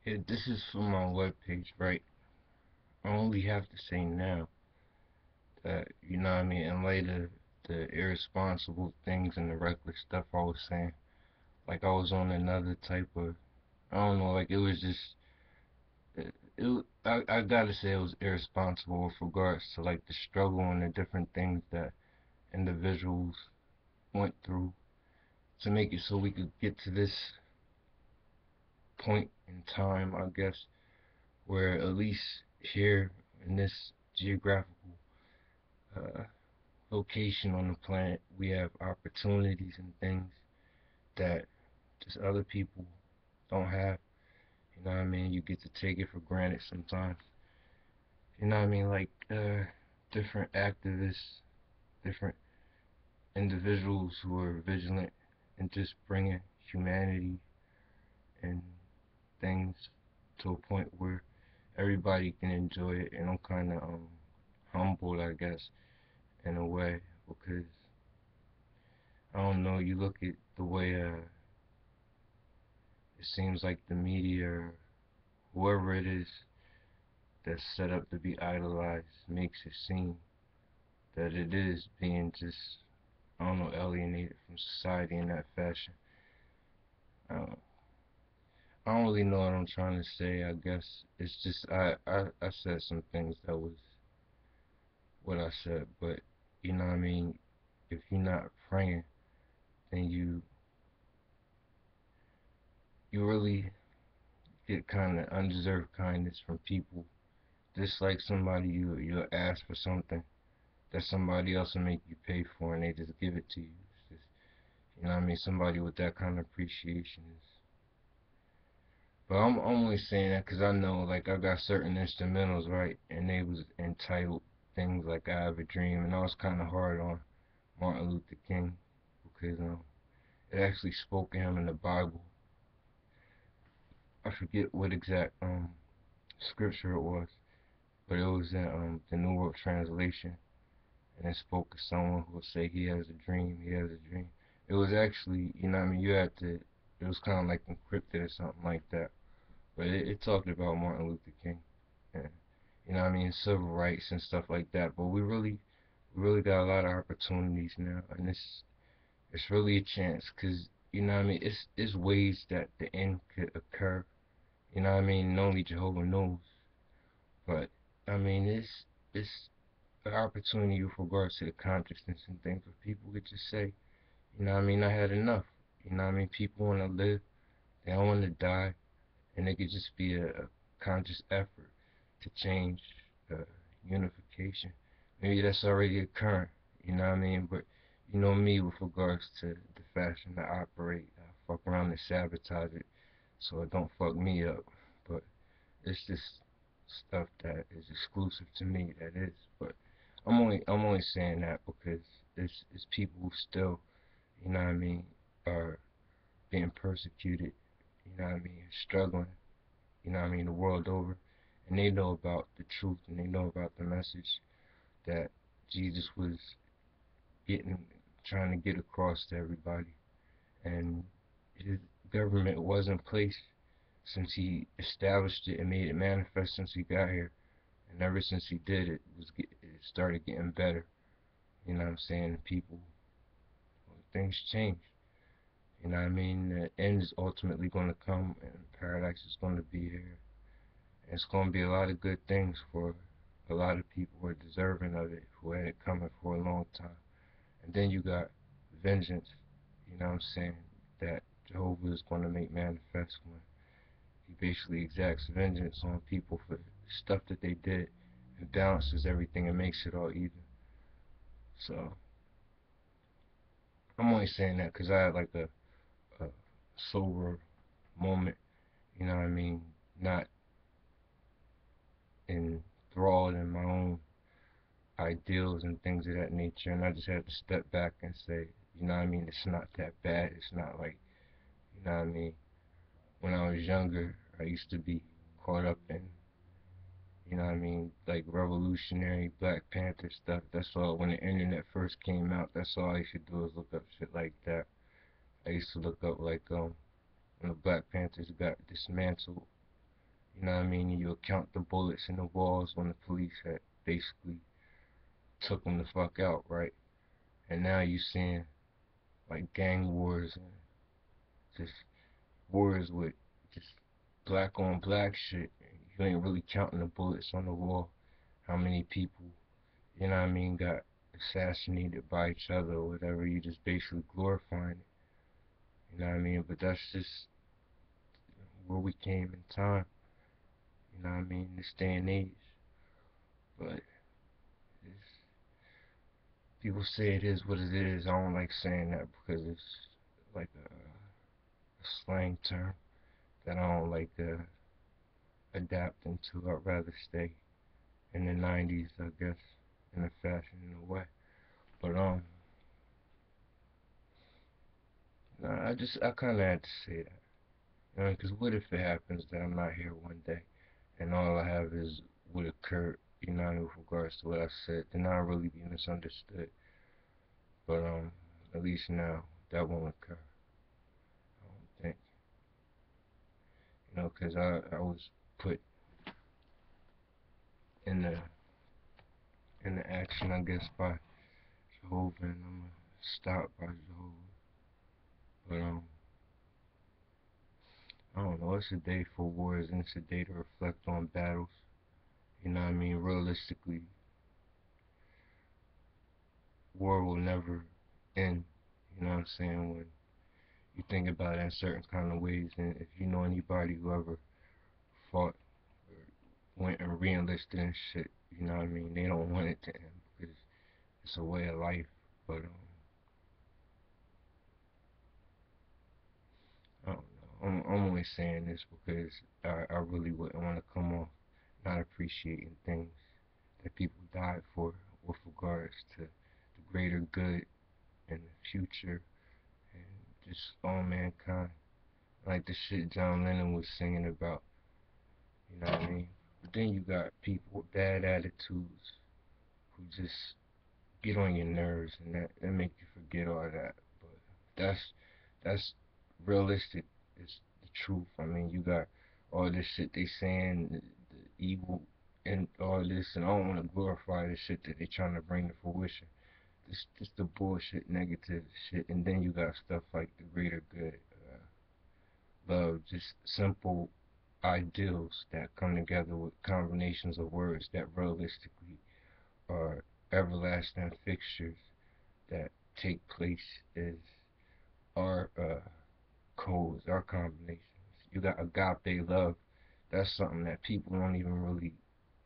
This is for my webpage, right? I only have to say now that, what I mean, in light of the irresponsible things and the reckless stuff I was saying, like I was on another type of, I don't know, like it was just, I gotta say it was irresponsible with regards to like the struggle and the different things that individuals went through to make it so we could get to this point in time, I guess, where at least here in this geographical uh, location on the planet, we have opportunities and things that just other people don't have. You know what I mean? You get to take it for granted sometimes. You know what I mean? Like different activists, different individuals who are vigilant and just bringing humanity and things to a point where everybody can enjoy it. And I'm kind of humbled, I guess, in a way, because I don't know. You look at the way it seems like the media, or whoever it is that's set up to be idolized, makes it seem that it is being just, I don't know, alienated from society in that fashion. Uh, I don't really know what I'm trying to say. I guess it's just I said some things that was what I said, but you know what I mean. If you're not praying, then you really get kind of undeserved kindness from people. Just like somebody you'll ask for something that somebody else will make you pay for, and they just give it to you. It's just, you know what I mean? Somebody with that kind of appreciation is. But I'm only saying that 'cause I know, like, I got certain instrumentals, right, and they was entitled things like "I Have a Dream," and I was kind of hard on Martin Luther King because it actually spoke to him in the Bible. I forget what exact scripture it was, but it was in the New World Translation, and it spoke to someone who would say he has a dream, he has a dream. It was actually, you know what I mean, you had to, it was kind of like encrypted or something like that, but it talked about Martin Luther King, and, you know what I mean, civil rights and stuff like that, but we really got a lot of opportunities now, and it's really a chance, because, you know what I mean, it's ways that the end could occur, you know what I mean, only Jehovah knows, but, I mean, it's an opportunity with regards to the consciousness and things where people could just say, you know what I mean, I had enough. You know what I mean? People want to live, they don't want to die, and it could just be a conscious effort to change unification. Maybe that's already occurring, you know what I mean? But you know me with regards to the fashion I operate, I fuck around and sabotage it so it don't fuck me up. But it's just stuff that is exclusive to me, that is. But I'm only saying that because it's people who still, you know what I mean, are being persecuted, you know what I mean, struggling, you know what I mean, the world over. And they know about the truth and they know about the message that Jesus was getting, trying to get across to everybody. And his government was in place since he established it and made it manifest since he got here. And ever since he did, it started getting better. You know what I'm saying? People, things change. You know what I mean? The end is ultimately going to come, and paradise is going to be here. And it's going to be a lot of good things for a lot of people who are deserving of it, who had it coming for a long time. And then you got vengeance, you know what I'm saying, that Jehovah is going to make manifest when he basically exacts vengeance on people for stuff that they did and balances everything and makes it all even. So I'm only saying that because I had like a sober moment, you know what I mean, not enthralled in my own ideals and things of that nature, and I just had to step back and say, you know what I mean, it's not that bad. It's not like, you know what I mean, when I was younger, I used to be caught up in, you know what I mean, like revolutionary Black Panther stuff. That's all. When the internet first came out, that's all I used to do was look up shit like that. I used to look up like when the Black Panthers got dismantled, You know what I mean? You'll count the bullets in the walls when the police had basically took them the fuck out, right? And now you seeing like gang wars and just wars with just black on black shit. You ain't really counting the bullets on the wall. How many people, you know what I mean, got assassinated by each other or whatever. You just basically glorifying it. You know what I mean? But that's just where we came in time. You know what I mean? This day and age. But it's, people say it is what it is. I don't like saying that because it's like a slang term that I don't like adapting to. I'd rather stay in the 90s, I guess, in a fashion, in a way. But, I kind of had to say that. You know, because what if it happens that I'm not here one day and all I have is what occurred, you know, with regards to what I said, then I'll really be misunderstood. But, at least now that won't occur, I don't think. You know, because I was put in the action, I guess, by Jehovah, and I'm stopped by Jehovah. But, I don't know, it's a day for wars and it's a day to reflect on battles. You know what I mean? Realistically, war will never end. You know what I'm saying? When you think about it in certain kind of ways, and if you know anybody who ever fought or went and re-enlisted and shit, you know what I mean? They don't want it to end because it's a way of life. But I don't know. I'm only saying this because I really wouldn't want to come off not appreciating things that people died for with regards to the greater good and the future and just all mankind. Like the shit John Lennon was singing about, you know what I mean? But then you got people with bad attitudes who just get on your nerves and that make you forget all that. But that's that's realistic. It's the truth. I mean, you got all this shit they saying, the evil and all this, and I don't want to glorify the shit that they trying to bring to fruition. This the bullshit, negative shit, and then you got stuff like the greater good, love, just simple ideals that come together with combinations of words that realistically are everlasting fixtures that take place as our codes, our combinations. You got agape love. That's something that people don't even really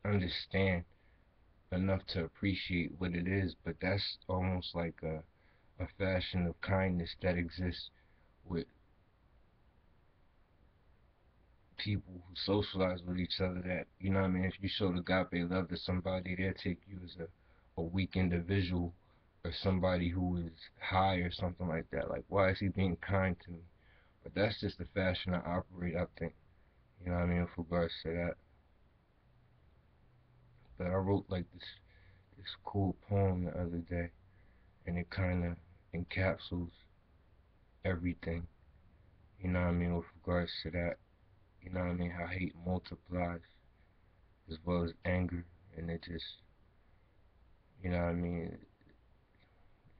understand enough to appreciate what it is, but that's almost like a fashion of kindness that exists with people who socialize with each other that, you know what I mean, if you show the agape love to somebody, they'll take you as a weak individual or somebody who is high or something like that. Like, why is he being kind to me? But that's just the fashion I operate, I think. You know what I mean, with regards to that. But I wrote like this cool poem the other day, and it kind of encapsulates everything. You know what I mean, with regards to that. You know what I mean, how hate multiplies as well as anger, and it just, you know what I mean,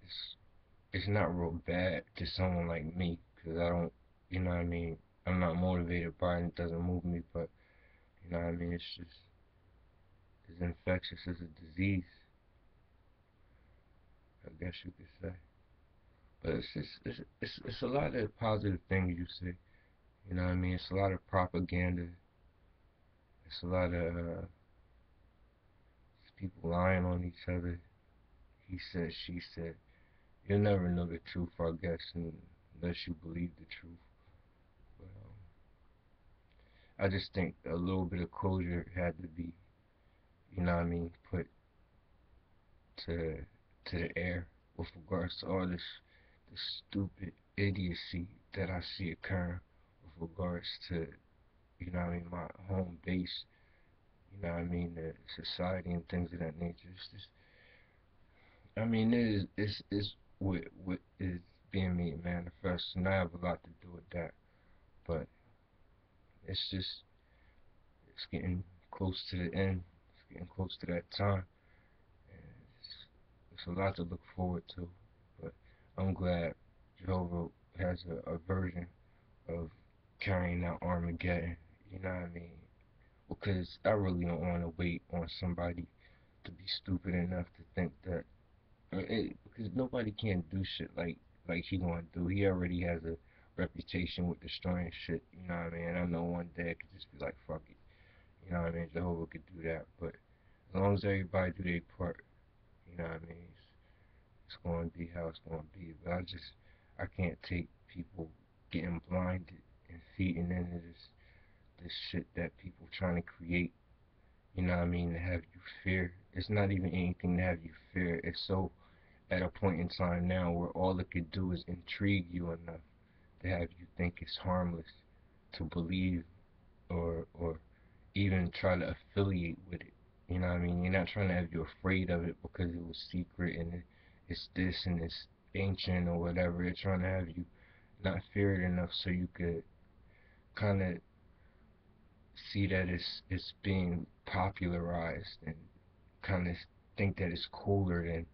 it's it's not real bad to someone like me because I don't, you know what I mean, I'm not motivated by it. It doesn't move me, but you know what I mean. It's just as infectious as a disease, I guess you could say. But it's just it's a lot of positive things you say. You know what I mean? It's a lot of propaganda. It's a lot of people lying on each other. He said, she said. You'll never know the truth, I guess, unless you believe the truth. But I just think a little bit of closure had to be, you know what I mean, put to the air with regards to all this stupid idiocy that I see occurring with regards to, you know what I mean, my home base, you know what I mean, the society and things of that nature. It's just, I mean, it's what is being made manifest, and I have a lot to do with that. But it's just It's getting close to the end. It's getting close to that time. And it's a lot to look forward to. But I'm glad Jehovah has a version of carrying out Armageddon. You know what I mean? Because I really don't want to wait on somebody to be stupid enough to think that because nobody can do shit like he gonna do. He already has a reputation with destroying shit. You know what I mean? I know one day it could just be like fuck it. You know what I mean? Jehovah could do that, but as long as everybody do their part, you know what I mean? It's gonna be how it's gonna be. But I can't take people getting blinded and feeding into this shit that people trying to create. You know what I mean? To have you fear. It's not even anything to have you fear. It's so at a point in time now where all it could do is intrigue you enough to have you think it's harmless to believe or even try to affiliate with it. You know what I mean? You're not trying to have you afraid of it because it was secret and it's this and it's ancient or whatever. They're trying to have you not fear it enough so you could kind of see that it's being popularized and kind of think that it's cooler than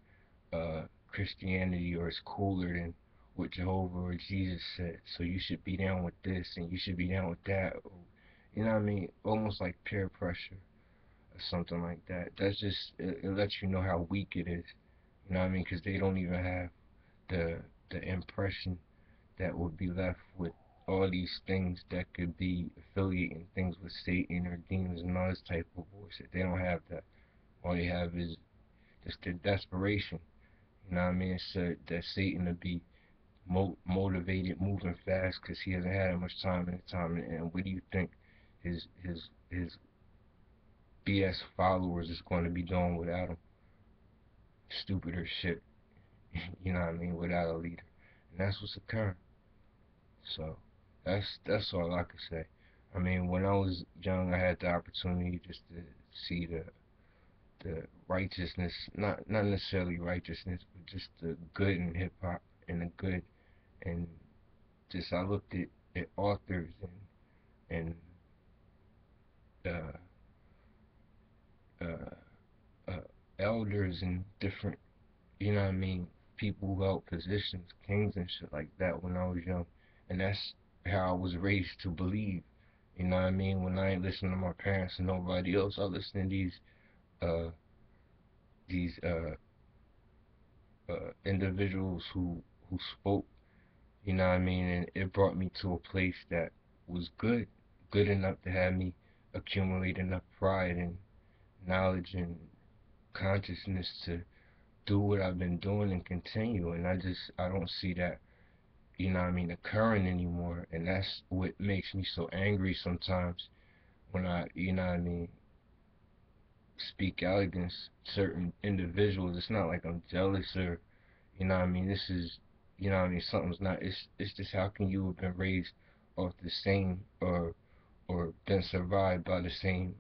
Christianity or it's cooler than what Jehovah or Jesus said. So you should be down with this and you should be down with that. Or, you know what I mean? Almost like peer pressure or something like that. That's just it lets you know how weak it is. You know what I mean? Because they don't even have the the impression that would be left with all these things that could be affiliating things with Satan or demons and all this type of bullshit. They don't have that. All they have is just their desperation. You know what I mean? So that Satan to be motivated, moving fast, because he hasn't had much time in the time. And what do you think his BS followers is going to be doing without him? Stupider shit. You know what I mean? Without a leader, and that's what's occurring. So that's all I could say. I mean, when I was young, I had the opportunity just to see the righteousness, not necessarily righteousness, but just the good in hip hop and the good and just I looked at authors and uh, uh, uh, elders and different, you know what I mean, people who held positions, kings and shit like that when I was young, and that's how I was raised to believe. You know what I mean? When I ain't listening to my parents and nobody else, I listen to uh these individuals who spoke. You know what I mean? And it brought me to a place that was good enough to have me accumulate enough pride and knowledge and consciousness to do what I've been doing and continue. And I don't see that, you know what I mean, occurring anymore. And that's what makes me so angry sometimes when you know what I mean, speak out against certain individuals. It's not like I'm jealous or, you know what I mean, this is, you know what I mean, something's not, it's just how can you have been raised off the same or been survived by the same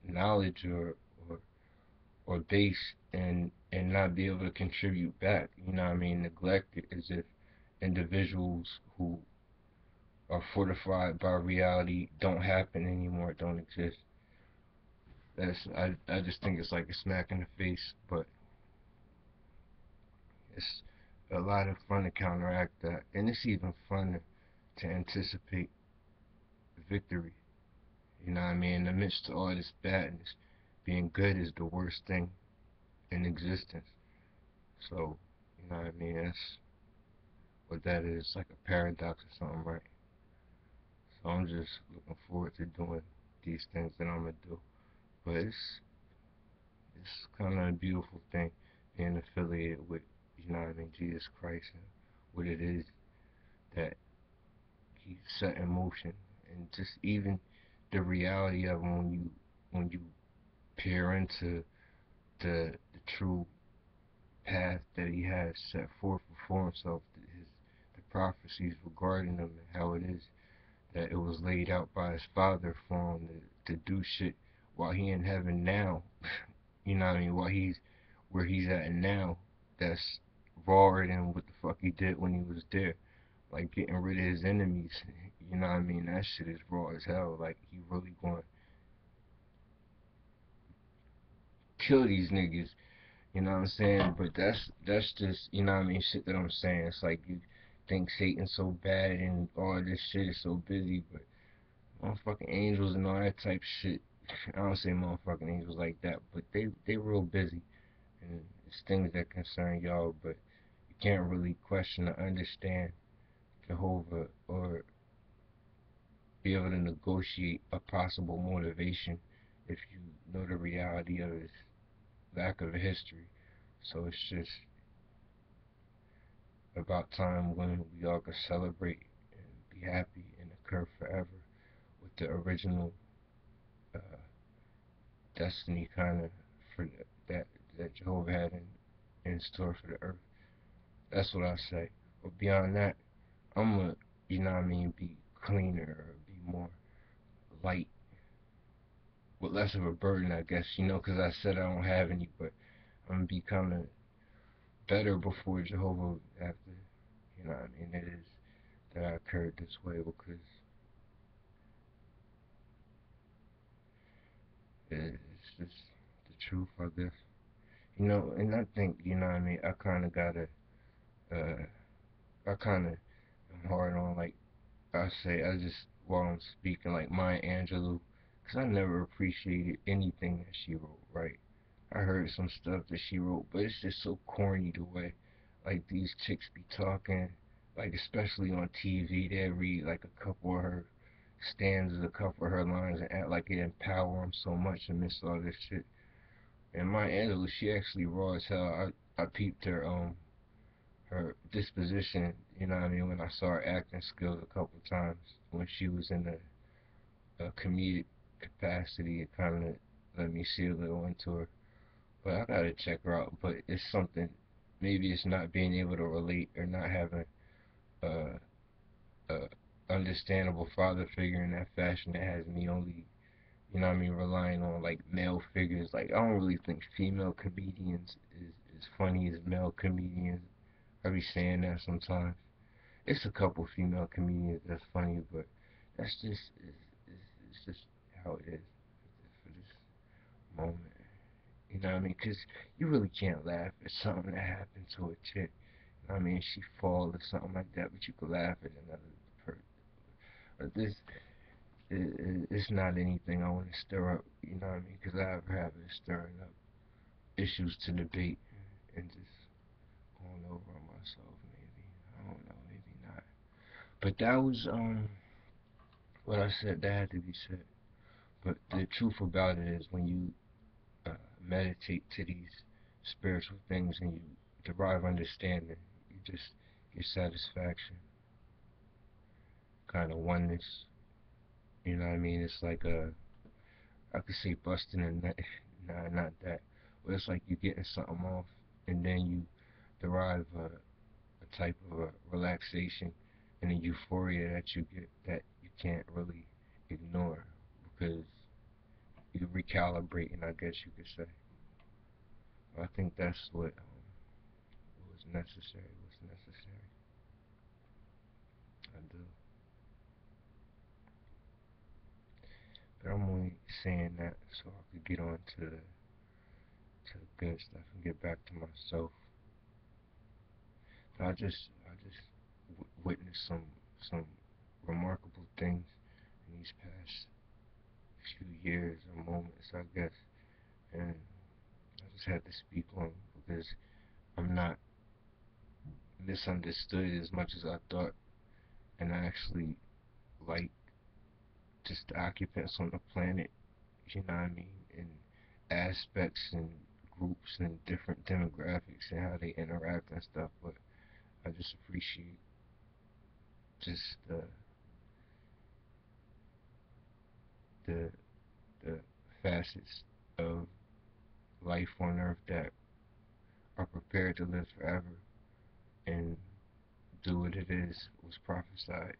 knowledge or or base and not be able to contribute back. You know what I mean? Neglect it as if individuals who are fortified by reality don't happen anymore, don't exist. I just think it's like a smack in the face, but it's a lot of fun to counteract that, and it's even funner to anticipate victory. You know what I mean? In the midst of all this badness, being good is the worst thing in existence. So, you know what I mean? That's what that is, like a paradox or something, right? So I'm just looking forward to doing these things that I'm gonna do. But it's kind of a beautiful thing being affiliated with, you know what I mean, Jesus Christ and what it is that He set in motion, and just even the reality of when you peer into the true path that He has set forth before Himself, the prophecies regarding Him and how it is that it was laid out by His Father for Him to do shit while He in heaven now. You know what I mean? While He's where He's at now, that's rawer than what the fuck He did when He was there. Like getting rid of His enemies. You know what I mean? That shit is raw as hell. Like He really going kill these niggas. You know what I'm saying? But that's just, you know what I mean, shit that I'm saying. It's like you think Satan's so bad and all this shit is so busy, but motherfucking angels and all that type shit. I don't say motherfucking angels like that, but they real busy, and it's things that concern y'all. But you can't really question or understand Jehovah or be able to negotiate a possible motivation if you know the reality of his lack of a history. So it's just about time when we all can celebrate and be happy and occur forever with the original uh, destiny kind of for that that Jehovah had in store for the earth. That's what I say. But beyond that, I'm gonna, you know what I mean, be cleaner or be more light with less of a burden, I guess, you know, 'cause I said I don't have any, but I'm gonna be kind of better before Jehovah after, you know what I mean, it is that I occurred this way because it's just the truth, I guess. You know, and I think, you know what I mean, I kind of gotta, uh, I kind of am hard on, like, I say, I just, while I'm speaking, like Maya Angelou, because I never appreciated anything that she wrote, right? I heard some stuff that she wrote, but it's just so corny the way, like, these chicks be talking, like, especially on TV, they read, like, a couple of her stanzas, a couple of her lines, and act like it empower them so much and miss all this shit. And Maya Angelou, she actually raw as hell. I peeped her disposition, you know what I mean, when I saw her acting skills a couple of times when she was in a comedic capacity, it kind of let me see a little into her. But I gotta check her out. But it's something, maybe it's not being able to relate or not having a, a understandable father figure in that fashion that has me only, you know what I mean, relying on like male figures. Like I don't really think female comedians is as funny as male comedians. I be saying that sometimes. It's a couple female comedians that's funny, but that's just it's just how it is for this moment. You know what I mean? 'Cause you really can't laugh at something that happened to a chick. You know what I mean? She fall or something like that, but you could laugh at another person. But this, it's not anything I want to stir up. You know what I mean? 'Cause I have a habit of stirring up issues to debate and just going over on myself. Maybe I don't know. Maybe not. But that was what I said. That had to be said. But the truth about it is, when you meditate to these spiritual things and you derive understanding, you just get satisfaction, kind of oneness. You know what I mean? It's like I could say busting a nut, nah, not that, but it's like you getting something off, and then you derive a type of a relaxation and a euphoria that you get that you can't really ignore because you recalibrate, and I guess you could say. I think that's what was necessary. What's necessary? I do. But I'm only saying that so I could get on to the good stuff and get back to myself. So I just witnessed some remarkable things in these past few years or moments, I guess, and I just had to speak on because I'm not misunderstood as much as I thought, and I actually like just the occupants on the planet, you know what I mean, and aspects and groups and different demographics and how they interact and stuff. But I just appreciate just the the facets of life on Earth that are prepared to live forever and do what it is was prophesied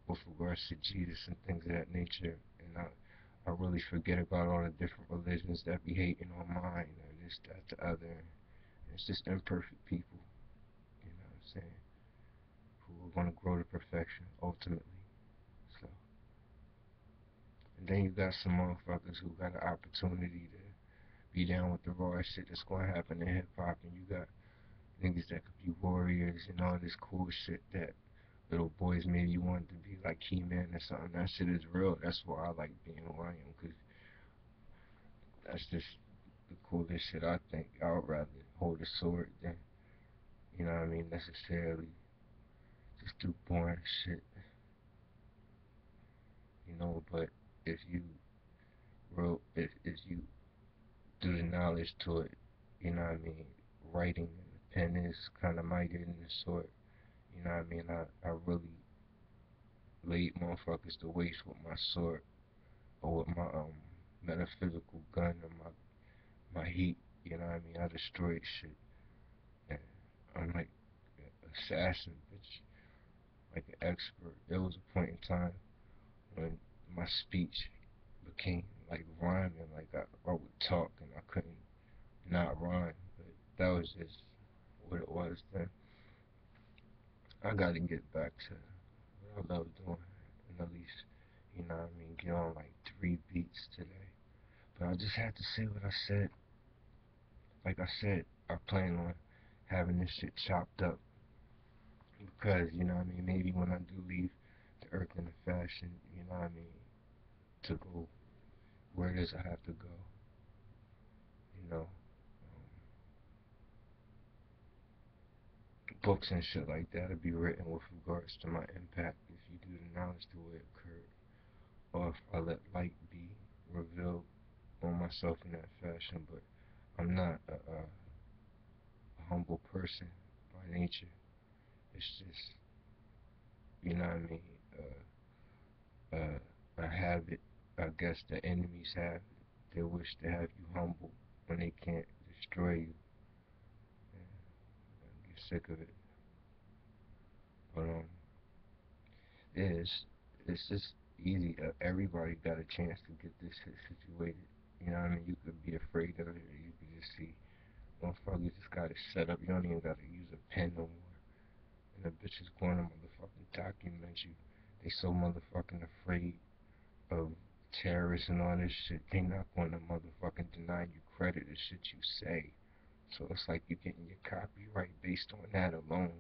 with regards to Jesus and things of that nature. And I really forget about all the different religions that be hating on mine and this, that, the other. And it's just imperfect people, you know what I'm saying, who are going to grow to perfection ultimately. So, and then you got some motherfuckers who got an opportunity be down with the raw shit that's gonna happen in hip hop, and you got niggas that could be warriors and all this cool shit that little boys maybe want to be like He-Man or something. That shit is real. That's why I like being who I am, cause that's just the coolest shit. I think I would rather hold a sword than, you know what I mean, necessarily just do boring shit, you know. But if you if you do the knowledge to it, you know what I mean, writing and the pen is kind of mightier than the sword. You know what I mean? I really laid motherfuckers to waste with my sword or with my metaphysical gun or my heat. You know what I mean? I destroyed shit. And I'm like an assassin, bitch, like an expert. There was a point in time when my speech became like rhyming, like I would talk and I couldn't not rhyme. But that was just what it was then. I gotta get back to what I love doing and at least, you know what I mean, get on like 3 beats today. But I just had to say what I said. Like I said, I plan on having this shit chopped up because, you know what I mean, maybe when I do leave the earth in a fashion, you know what I mean, to go where it is I have to go, you know. Books and shit like that will be written with regards to my impact if you do the knowledge the way it occurred, or if I let light be revealed on myself in that fashion. But I'm not a humble person by nature. It's just, you know what I mean, a habit, I guess, the enemies have. They wish to have you humble when they can't destroy you. And I get sick of it. But yeah, it's just easy. Everybody got a chance to get this shit situated. You know what I mean? You could be afraid of it, or you could just see motherfuckers just got it set up. You don't even gotta use a pen no more. And the bitch is going to motherfucking document you. They so motherfucking afraid of terrorists and all this shit. They not going to motherfucking deny you credit the shit you say. So it's like you getting your copyright based on that alone.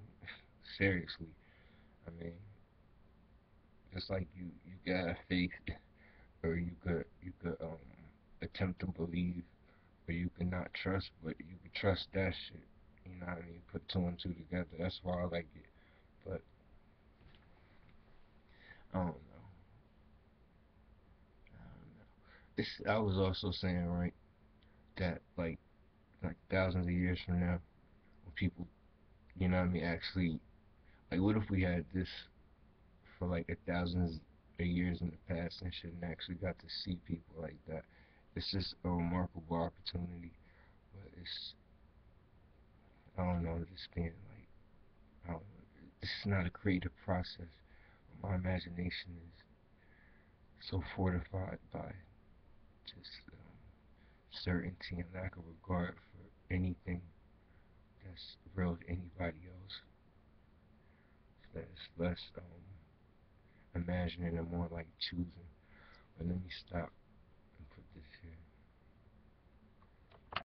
Seriously. I mean, just like you got faith, or you could attempt to believe, or you could not trust, but you could trust that shit. You know what I mean? Put two and two together. That's why I like it. But I don't know. I don't know. I was also saying, right, that like thousands of years from now, when people, you know what I mean, actually, like, what if we had this for like a thousands of years in the past and shit, and actually got to see people like that? It's just a remarkable opportunity, but I don't know, just being like, I don't know, this is not a creative process. My imagination is so fortified by just certainty and lack of regard for anything that's real to anybody else. Less imagining and more like choosing. But let me stop.